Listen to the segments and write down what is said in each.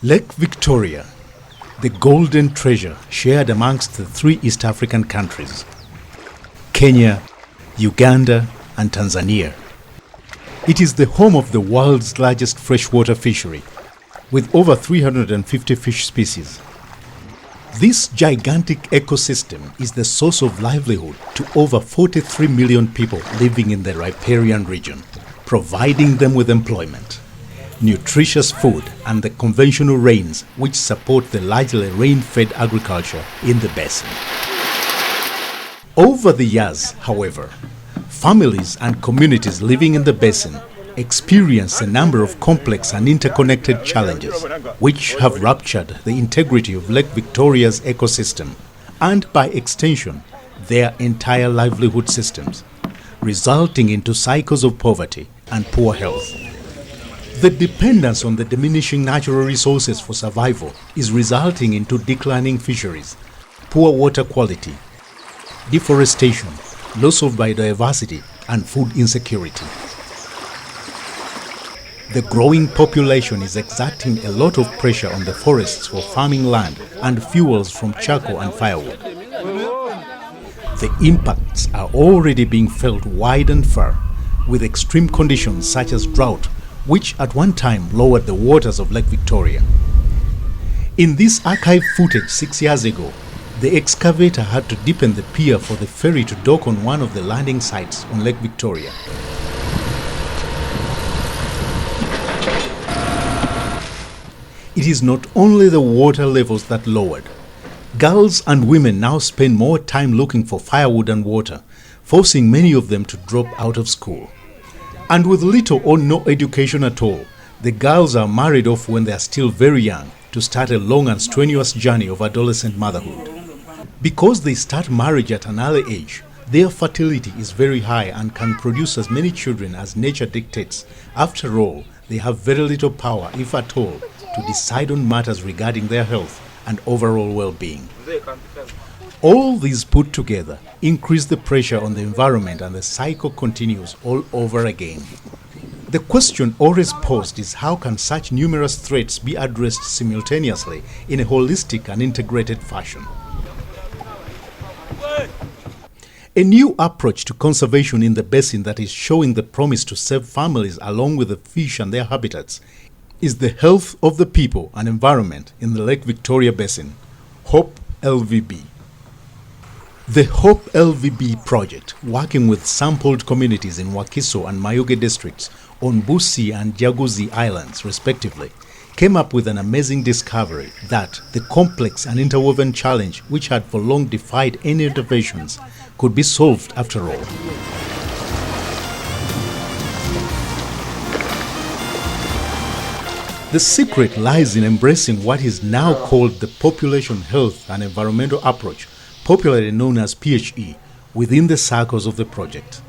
Lake Victoria, the golden treasure shared amongst the 3 East African countries, Kenya, Uganda, and Tanzania. It is the home of the world's largest freshwater fishery, with over 350 fish species. This gigantic ecosystem is the source of livelihood to over 43 million people living in the riparian region, providing them with employment, nutritious food, and the conventional rains which support the largely rain-fed agriculture in the basin. Over the years, however, families and communities living in the basin experience a number of complex and interconnected challenges which have ruptured the integrity of Lake Victoria's ecosystem and, by extension, their entire livelihood systems, resulting into cycles of poverty and poor health. The dependence on the diminishing natural resources for survival is resulting into declining fisheries, poor water quality, deforestation, loss of biodiversity, and food insecurity. The growing population is exerting a lot of pressure on the forests for farming land and fuels from charcoal and firewood. The impacts are already being felt wide and far, with extreme conditions such as drought, which at one time lowered the waters of Lake Victoria. In this archive footage 6 years ago, the excavator had to deepen the pier for the ferry to dock on one of the landing sites on Lake Victoria. It is not only the water levels that lowered. Girls and women now spend more time looking for firewood and water, forcing many of them to drop out of school. And with little or no education at all, the girls are married off when they are still very young to start a long and strenuous journey of adolescent motherhood. Because they start marriage at an early age, their fertility is very high and can produce as many children as nature dictates. After all, they have very little power, if at all, to decide on matters regarding their health and overall well-being. All these put together increase the pressure on the environment, and the cycle continues all over again. The question always posed is, how can such numerous threats be addressed simultaneously in a holistic and integrated fashion? A new approach to conservation in the basin that is showing the promise to save families along with the fish and their habitats is the health of the people and environment in the Lake Victoria Basin, HOPE LVB. The HOPE LVB project, working with sampled communities in Wakiso and Mayuge districts on Busi and Jaguzi Islands respectively, came up with an amazing discovery that the complex and interwoven challenge which had for long defied any interventions could be solved after all. The secret lies in embracing what is now called the population health and environmental approach, popularly known as PHE, within the circles of the project.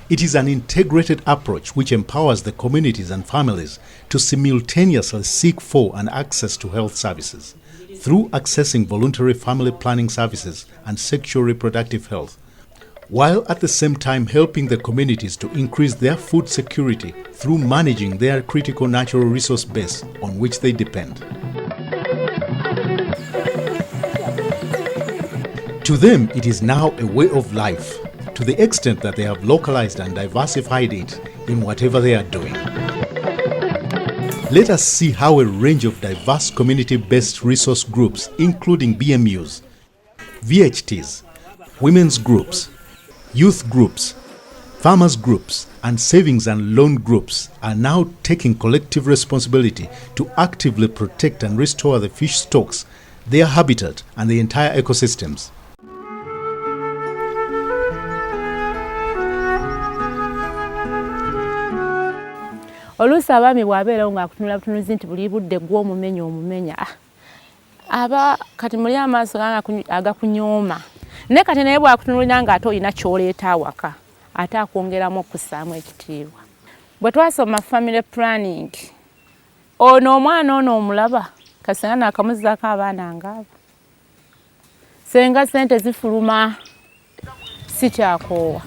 It is an integrated approach which empowers the communities and families to simultaneously seek for and access to health services through accessing voluntary family planning services and sexual reproductive health, while at the same time helping the communities to increase their food security through managing their critical natural resource base on which they depend. To them, it is now a way of life, to the extent that they have localized and diversified it in whatever they are doing. Let us see how a range of diverse community-based resource groups, including BMUs, VHTs, women's groups, youth groups, farmers groups, and savings and loan groups are now taking collective responsibility to actively protect and restore the fish stocks, their habitat, and the entire ecosystems. Oluusi abaami bw'abeerawo ng'akutunula butunuzi nti buli budde gw'omumenya aba kati muli amaaso agakunyooma. Ne kati naye bw'akutunulira ng'ate olina ky'oleeta awaka, ate akwongeramu okussaamu ekitiibwa. Bwe twasoma family planning, ono omwana ono omulaba kasenga n'akamuzzaako abaana ng'abo. Senga ssente zifuluma si kyakoowa.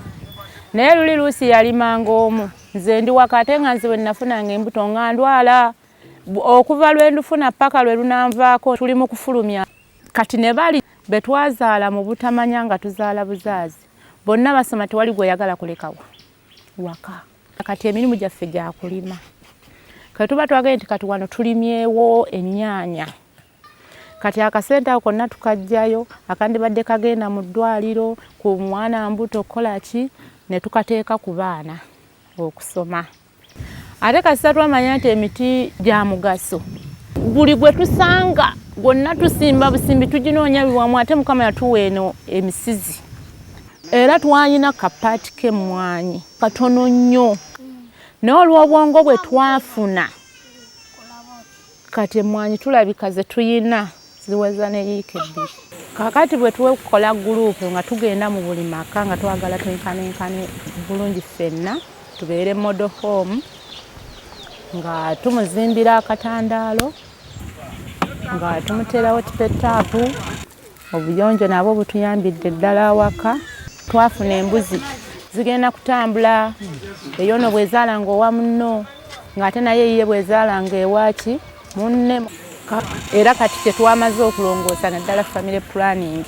Naye luli luusi yalimanga omu. Nze ndi wakate nga nze bwe nafunanga embuto nga ndwala okuva lwe ndufuna paka lwe lunanvaako tuli mu kufulumya kati ne bali betwazaala mu butamanya nga tuzaala buzaazi bonna basoma tewali gweyagala kulekawo waka kati emirimu gyaffe gya kulima kati tuba twagala nti kati wano tulimyewo ennyaanya kati akasente ako konna tukajjayo akandi badde kagenda mu ddwaliro ku mwana mbuto kola ki ne tukateeka ku baana okusoma ate kasita twamanya nti emiti gya mugaso buli gwe tusanga gwonna tusimba busimbi tuginoonya biwamu ate Mukama yatuwa eno emisizi era twanyina kapaati k'emmwanyi katono nnyo naye olw'obwongo bwe twafuna kati emmwanyi tulabika ze tuyina ziweza ne yiika ebbiri kakati bwe tukola gurupu nga tugenda mu buli maka nga twagala twenkane bulungi ffenna tubeere model home nga tumuzimbira akatandaalo nga tumuterawo tipetaapu obuyonjo nabwo butuyambidde ddala awaka twafuna embuzi zigenda kutambula eyo no bwezaalanga owa munno ng'ate naye ye bwezaalanga ewaki munne era kati tetwamaze okulongoosa naddala family planning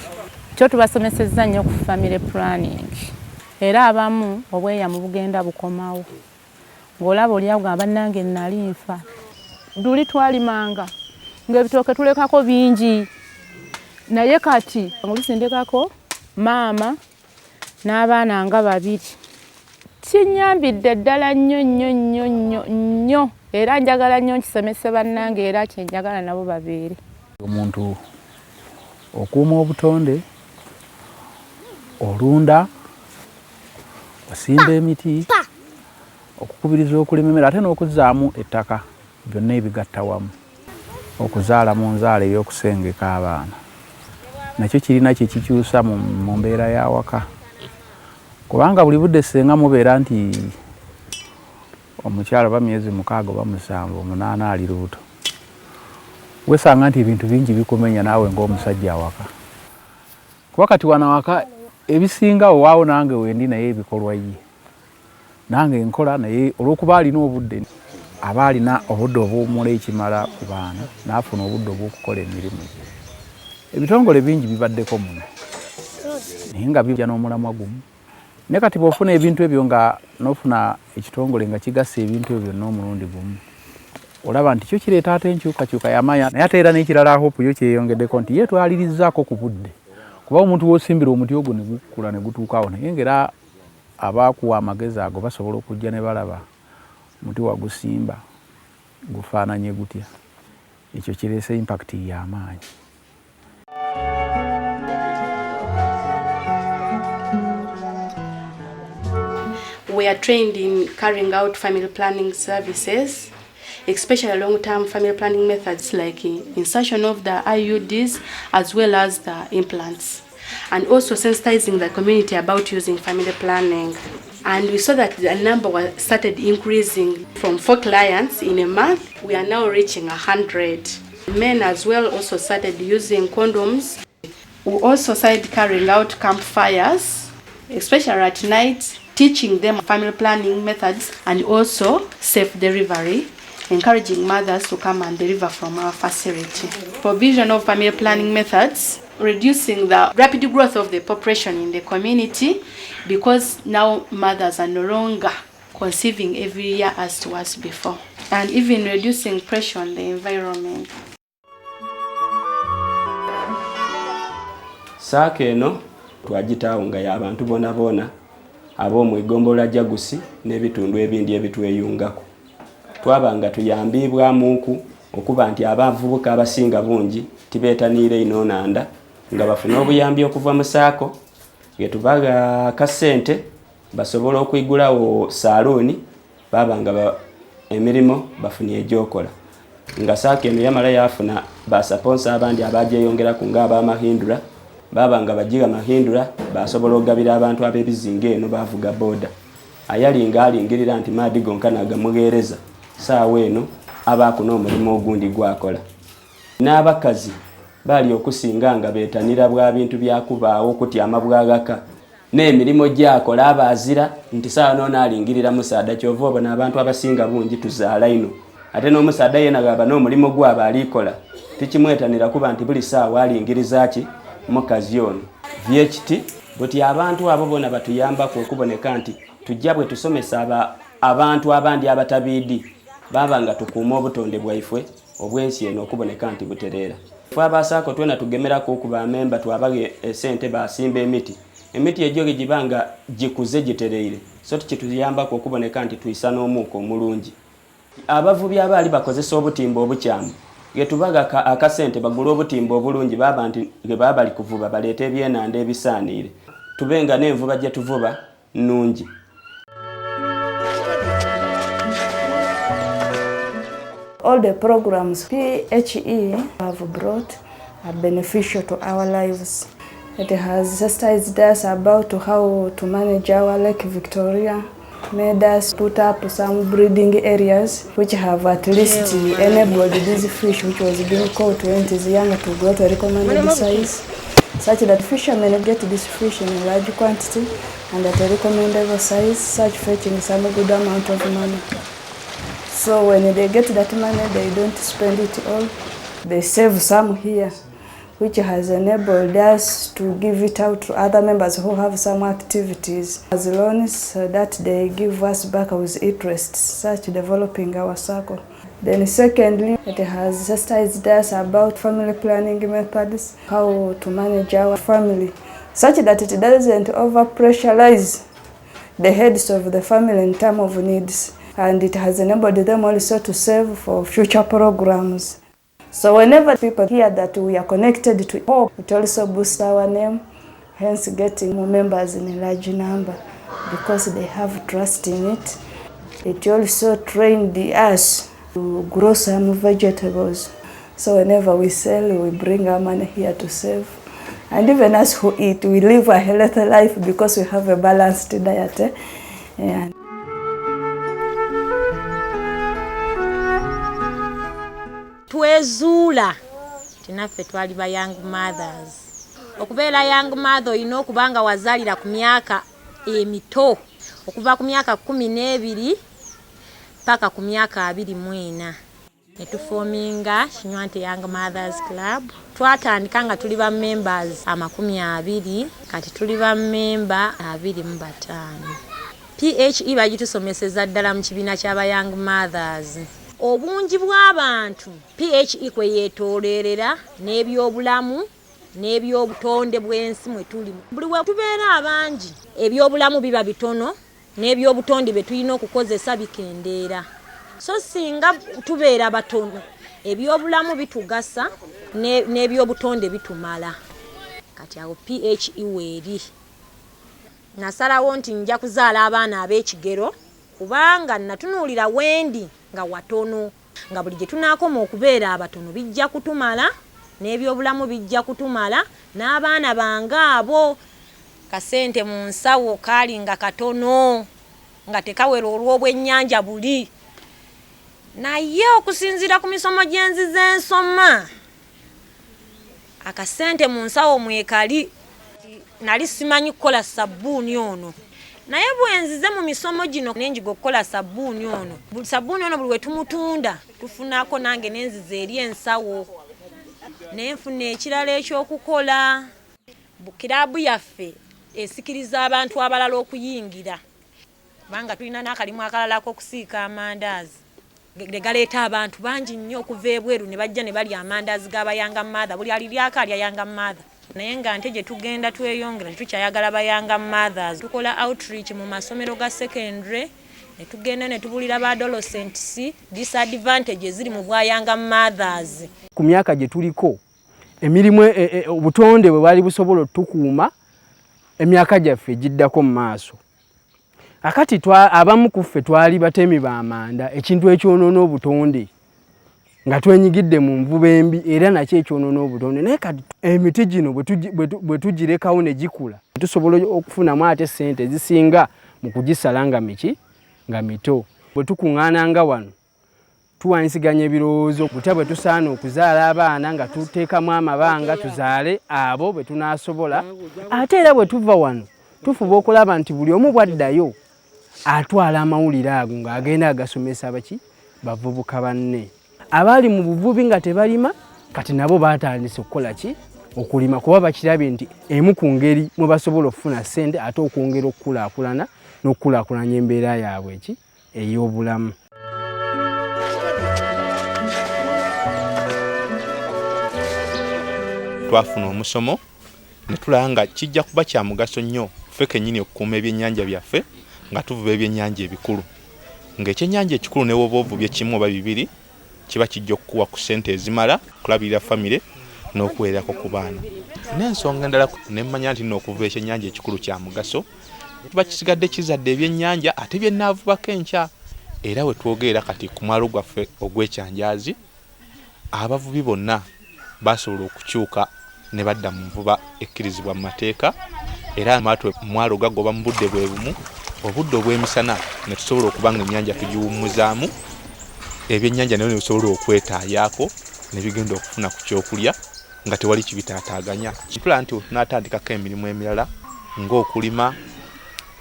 kyo tubasomesezza nnyo ku family planning era abamu obweyamu bugenda bukomawo ng'olaba oli agamba bannange nali nfa duli twalimanga ng'ebitooke tulekako bingi naye kati oluusi ndekako maama n'abaana nga babiri kinyambidde ddala nnyo era njagala nnyo nkisomese bannange era kyenjagala nabo babeere omuntu okuuma obutonde olunda osimba emiti okukubiriza okulima emmere ate n'okuzaamu ettaka byonna ebigatta wamu okuzaala mu nzaala ey'okusengeka abaana nakyo kirina kye kikyusa mu mbeera y'awaka kubanga buli budde senga mubeera nti omukyala ba myezi 6 oba 7 8 ali lubuto wesanga nti ebintu bingi bikumenya naawe ng'omusajja awaka kuba kati wana waka ebisinga owaawo nange wendi naye ebikolwa ye nange nkola naye olw'okuba alina obudde aba alina obudde obuwumula ekimala ku baana n'afuna obudde obw'okukola emirimu ebitongole bingi bibaddeko muno naye nga bijja n'omulamwa gumu ne kati bw'ofuna ebintu ebyo nga n'ofuna ekitongole nga kigasa ebintu ebyo n'omulundi gumu olaba nti kyo kireeta ate enkyukakyuka y'amaanyi naye ate era n'ekirala hopu yo kyeyongeddeko nti ye twalirizaako ku budde kuba omuntu w'osimbira omuti ogwo ne gukula ne gutuukawo naye ng'era abaakuwa amagezi ago basobola okujja ne balaba omuti wagusimba gufaananye gutya ekyo kireese impact y'amaanyi. We are trained in carrying out family planning services, especially long-term family planning methods like insertion of the IUDs as well as the implants, and also sensitizing the community about using family planning. And we saw that the number started increasing from 4 clients in a month. We are now reaching 100. Men as well also started using condoms. We also started carrying out campfires, especially at night, teaching them family planning methods and also safe delivery, encouraging mothers to come and deliver from our facility. Provision of family planning methods, reducing the rapid growth of the population in the community because now mothers are no longer conceiving every year as was before, and even reducing pressure on the environment. Saako eno twagitaawo nga y'abantu bona ab'omu eggombolola Jagusi n'ebitundu ebindi ebitweyungako. Twabanga tuyambibwamuku okuba nti abavubuka abasinga bungi tibeetaniire ino nanda nga bafuna obuyambi okuva mu saako getubaga akasente basobola okuyigulawo saaluuni babanga emirimu bafunye egyokola nga saako eno yamala yafuna basaponsa abandi abagyeyongeraku ng'abamahindula babanga bajiga mahindula basobola okugabira abantu ab'ebizinga eno bavuga boda ayalinga alingirira nti maadi gonkana agamugeereza saawa eno abaakuna omulimu ogundi gwakola. N'abakazi bali okusinga nga beetanira bwa bintu byakubaawo okutyama bwagaka n'emirimu gyakola abaazira nti saawa noono alingirira musaada kyova obona abantu abasinga bungi tuzaala ino ate n'omusaadde yena gaba n'omulimu gwaba alikola tikimwetanira kuba nti buli saawa alingiriza ki mukazi ono. VHT buti abantu abo bona batuyambako okuboneka nti tujja bwe tusomesa abantu abandi abatabiidi baba nga tukuuma obutonde bwaife obwensi eno okuboneka nti butereera. Ffe abasaako twena tugemerako okuba amemba twabage esente basimba emiti egyo gibanga gikuze gitereire so tukituyambako okuboneka nti tuyisa n'omuuko omulungi. Abavubi abaali bakozesa obutimba obukyamu getubaga akasente bagula obutimba obulungi baba nti baba bali kuvuba baleeta ebyenanda ebisaaniire tubenga n'envuba gye tuvuba nnungi. All the programs PHE have brought are beneficial to our lives. It has sensitized us about how to manage our Lake Victoria, made us put up some breeding areas which have at least enabled this fish which was being caught when it is young to grow to a recommended size, such that fishermen get this fish in a large quantity and at a recommended size, such fetching some good amount of money. So when they get that money, they don't spend it all. They save some here, which has enabled us to give it out to other members who have some activities as loans that they give us back with interest, such developing our circle. Then secondly, it has sensitized us about family planning methods, how to manage our family, such that it doesn't over-pressurize the heads of the family in terms of needs. And it has enabled them also to save for future programs. So whenever people hear that we are connected to hope, it also boosts our name, hence getting more members in a large number because they have trust in it. It also trained us to grow some vegetables. So whenever we sell, we bring our money here to save. And even us who eat, we live a healthy life because we have a balanced diet. And twezuula tinaffe twali ba young mothers. Okubeera young mother olina okuba nga wazaalira ku myaka emito okuva ku myaka 12 paka ku myaka 24 ne tuforminga Kinywante Young Mothers Club. Twatandika nga tuli ba members 20 kati tuli ba member 25. PHE bagitusomeseza ddala mu kibiina ky'aba young mothers. Obungi bw'abantu PHE kwe yeetolerera n'ebyobulamu n'ebyobutonde bw'ensi mwe tuli. Buli we tubeera abangi ebyobulamu biba bitono n'ebyobutonde bye tulina okukozesa bikendeera. So singa tubeera batono ebyobulamu bitugasa n'ebyobutonde bitumala. Kati awo PHE weeri. Nasalawo nti nja kuzaala abaana ab'ekigero kubanga natunuulira wendi nga watono nga buli gye tunaakoma okubeera abatono bijja kutumala n'ebyobulamu bijja kutumala n'abaana bange abo kasente mu nsawo kaali nga katono nga tekawera olw'obwennyanja buli. Naye okusinziira ku misomo gye nzize nsoma akasente mu nsawo mwekali nali simanyi kukola sabbuuni ono. Naye bwenzize mu misomo gino nenjiga okukola sabbuuni ono. Sabbuuni ono buli we tumutunda tufunako nange nenzize eri ensawo. Nenfuna ekirala ekyokukola. Kiraabu yaffe esikiriza abantu abalala okuyingira. Kubanga tulina n'akalimu akalalako okusiika amandaazi. Galeeta abantu bangi nnyo okuva ebweru ne bajja ne balya amandaazi g'abayanga mother. Buli aliryako alya yanga mother. Naye nga nte gye tugenda tweyongera tukyayagala bayanga mothers. Tukola outreach mu masomero ga secondary ne tugenda ne tubulira ba adolescents disadvantages ziri mu bwayanga mothers. Ku myaka gye tuliko emirimu obutonde bwe bwali busobola tukuuma emyaka gyaffe giddako mu maaso. Akati abamu ku ffe twali batemi b'amanda ekintu ekyonoona obutonde nga twenyigidde mu nvuba embi era nakyo ekyonoona obutonde. Naye kati emiti gino bwe tugirekawo ne gikula tusobola okufunamu ate ssente zisinga mu kugisala nga mito. Bwe tukuŋŋaananga wano tuwanyisiganya ebirowoozo kutya bwe tusaana okuzaala abaana nga tuteekamu amabanga tuzaale abo bwe tunaasobola. Ate era bwe tuva wano tufuba okulaba nti buli omu bwaddayo atwala amawulire ago ng'agenda agasomesa bavubuka banne abali mu buvubi nga tebalima kati nabo batandise okukola ki okulima kuba bakirabye nti emu ku ngeri mwe basobola okufuna ssente ate okwongera okukulaakulana n'okukulaakulanya embeera yaabwe ki ey'obulamu. Twafuna omusomo ne tulaba nga kijja kuba kya mugaso nnyo ffe kennyini okukuuma ebyennyanja byaffe nga tuvuba ebyennyanja ebikulu. Ng'ekyennyanja ekikulu ne woba ovubye kimu oba bibiri kiba kijja okukuwa ku ssente ezimala okulabirira famire n'okuweerako ku baana. N'ensonga endala ne mmanya nti n'okuvuba ekyennyanja ekikulu kya mugaso tuba kisigadde kizadde ebyennyanja ate bye nnaavubako enkya. Era we twogerera kati ku mwalo gwaffe ogw'ekyanjaazi abavubi bonna basobola okukyuka ne badda mu nvuba ekkirizibwa mu mateeka era amaato mwalo gagoba mu budde bwe bumu obudde obw'emisana ne tusobola okuba nga ennyanja tugiwummuzaamu ebyennyanja nayo ne bisobola okwetaayaako ne bigenda okufuna ku kyokulya nga tewali kibitaataaganya. Mpula nti n'atandikako emirimu emirala ng'okulima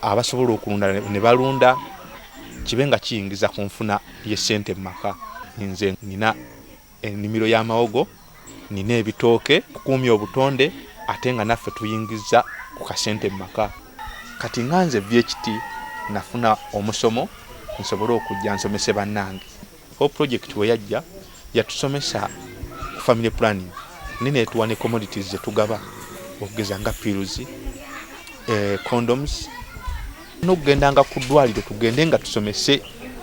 abasobola okulunda ne balunda kibe nga kiyingiza ku nfuna y'essente mu maka. Nze nina ennimiro y'amawogo nina ebitooke kukuumya obutonde ate nga naffe tuyingiza ku kasente mu maka. Kati nga nze VHT nafuna omusomo nsobole okujja nsomese bannange. Project we yajja yatusomesa ku family planning neneetuwa ne commodities ze tugaba okugeza nga pills, condoms n'okugendanga ku ddwaliro tugende nga tusomese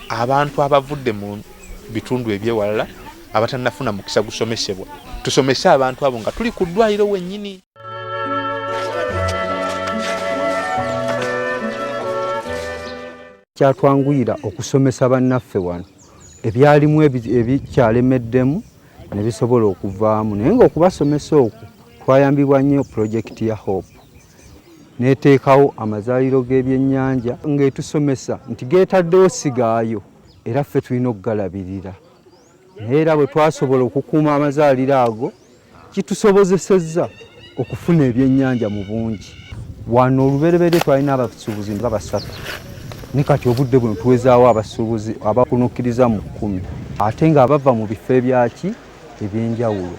abantu abavudde mu bitundu ebyewalala abatannafuna mukisa gusomesebwa. Tusomese abantu abo nga tuli ku ddwaliro wennyini. Kyatwanguyira okusomesa bannaffe wano ebyalimu ebikyalemeddemu ne bisobola okuvaamu naye ng'okubasomesa okwo twayambibwa nnyo pulojekiti ya Hope n'eteekawo amazaaliro g'ebyennyanja ng'etusomesa nti geetaddewo sigaayo era ffe tulina okugalabirira. Naye era bwe twasobola okukuuma amazaaliro ago kitusobozesezza okufuna ebyennyanja mu bungi. Wano olubereberye twalina abasuubuzi nga basatu ne kati obudde buno tuwezaawo abasuubuzi abakunukkiriza mu 10 ate nga abava mu bifo ebyaki ebyenjawulo.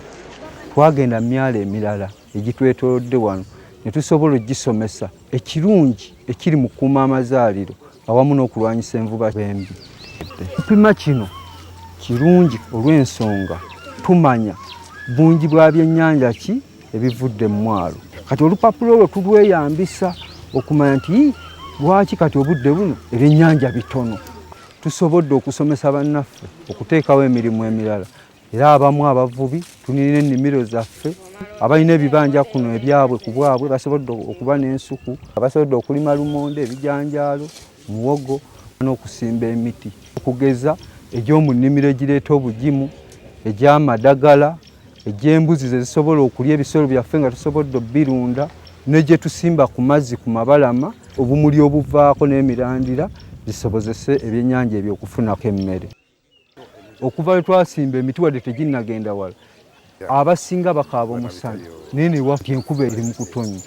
Twagenda myalo emirala egitwetoolodde wano ne tusobola ogisomesa ekirungi ekiri mu kukuuma amazaaliro awamu n'okulwanyisa envuba embi. Okupima kino kirungi olw'ensonga tumanya bungi bwa byennyanja ki ebivudde mu mwalo. Kati olupapula olwo tulweyambisa okumanya nti lwaki kati obudde buno ebyennyanja bitono. Tusobodde okusomesa bannaffe okuteekawo emirimu emirala era abamu abavubi tulina ennimiro zaffe abalina ebibanja kuno ebyabwe ku bwabwe basobodde okuba n'ensuku abasobodde okulima lumonde ebijanjaalo muwogo n'okusimba emiti okugeza egy'omu nnimiro egireeta obugimu egy'amadagala egy'embuzi ze zisobola okulya ebisolo byaffe nga tusobodde obbirunda ne gye tusimba ku mazzi ku mabalama obumuli obuvaako n'emirandira zisobozese ebyennyanja ebyo okufunako emmere. Okuva lwe twasimba emiti wadde teginnagenda wala abasinga bakaaba omusana naye ne wafti enkuba eri mu kutonya.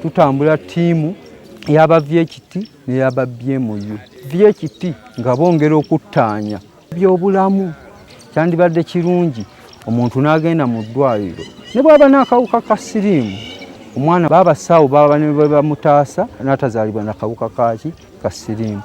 Tutambula ttiimu ey'aba VHT n'ey'aba BMU. VHT nga bongera okuttaanya byobulamu kyandibadde kirungi omuntu n'agenda mu ddwaliro ne bw'aba n'akawuka ka siriimu omwana baabasawo baba ne bamutaasa n'atazaalibwa n'akawuka kaki ka siriimu.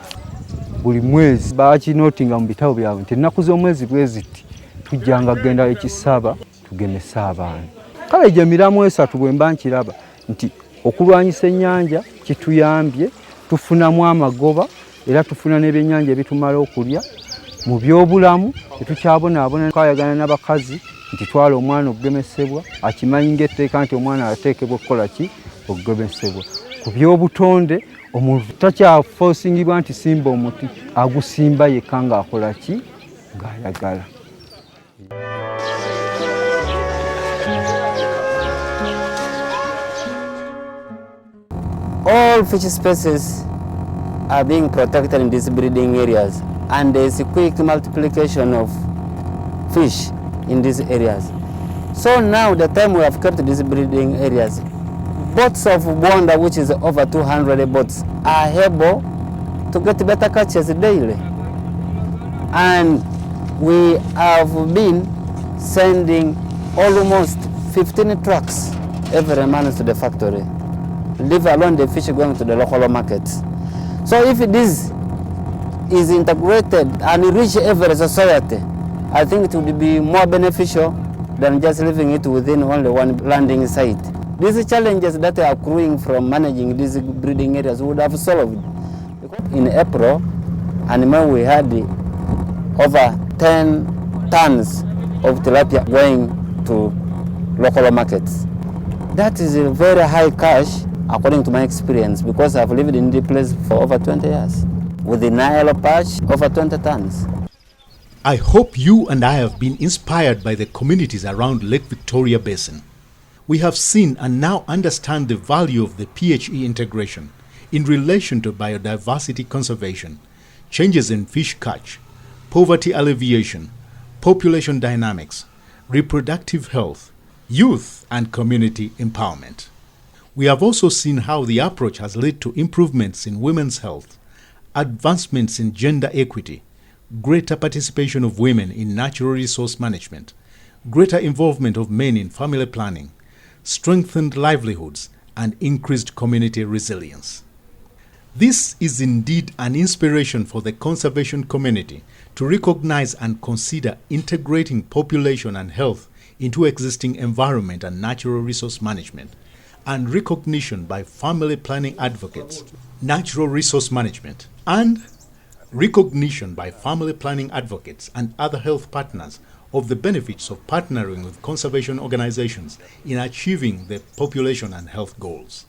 Buli mwezi bakinootinga mu bitabo byabwe nti ennaku z'omwezi bwe ziti tujjanga kugenda ekisaba tugemese abaana. Kale gye miramu esatu bwe mba nkiraba nti okulwanyisa ennyanja kituyambye tufunamu amagoba era tufuna n'ebyennyanja ebitumala okulya. Mu byobulamu tetukyabonaabona twayagana n'abakazi nti twala omwana okugemesebwa akimanyi ng'etteeka nti omwana ateekebwa okukola ki okugemesebwa. Ku byobutonde omuntu takyafoosingibwa nti simba omuti agusimba yekka ng'akola ki ng'ayagala. All fish species are being protected in these breeding areas and there is a quick multiplication of fish in these areas. So now the time we have kept these breeding areas, boats of Bwanda, which is over 200 boats, are able to get better catches daily. And We have been sending almost 15 trucks every month to the factory, leave alone the fish going to the local markets. So if this is integrated and reach every society, I think it would be more beneficial than just leaving it within only one landing site. These challenges that are accruing from managing these breeding areas would have solved. In April and May we had over 10 tons of tilapia going to local markets. That is a very high cash according to my experience, because I've lived in the place for over 20 years. With the Nile patch, over 20 tons. I hope you and I have been inspired by the communities around Lake Victoria Basin. We have seen and now understand the value of the PHE integration in relation to biodiversity conservation, changes in fish catch, poverty alleviation, population dynamics, reproductive health, youth and community empowerment. We have also seen how the approach has led to improvements in women's health, advancements in gender equity, greater participation of women in natural resource management, greater involvement of men in family planning, strengthened livelihoods, and increased community resilience. This is indeed an inspiration for the conservation community to recognize and consider integrating population and health into existing environment and natural resource management, and recognition by family planning advocates, natural resource management, and recognition by family planning advocates and other health partners of the benefits of partnering with conservation organizations in achieving the population and health goals.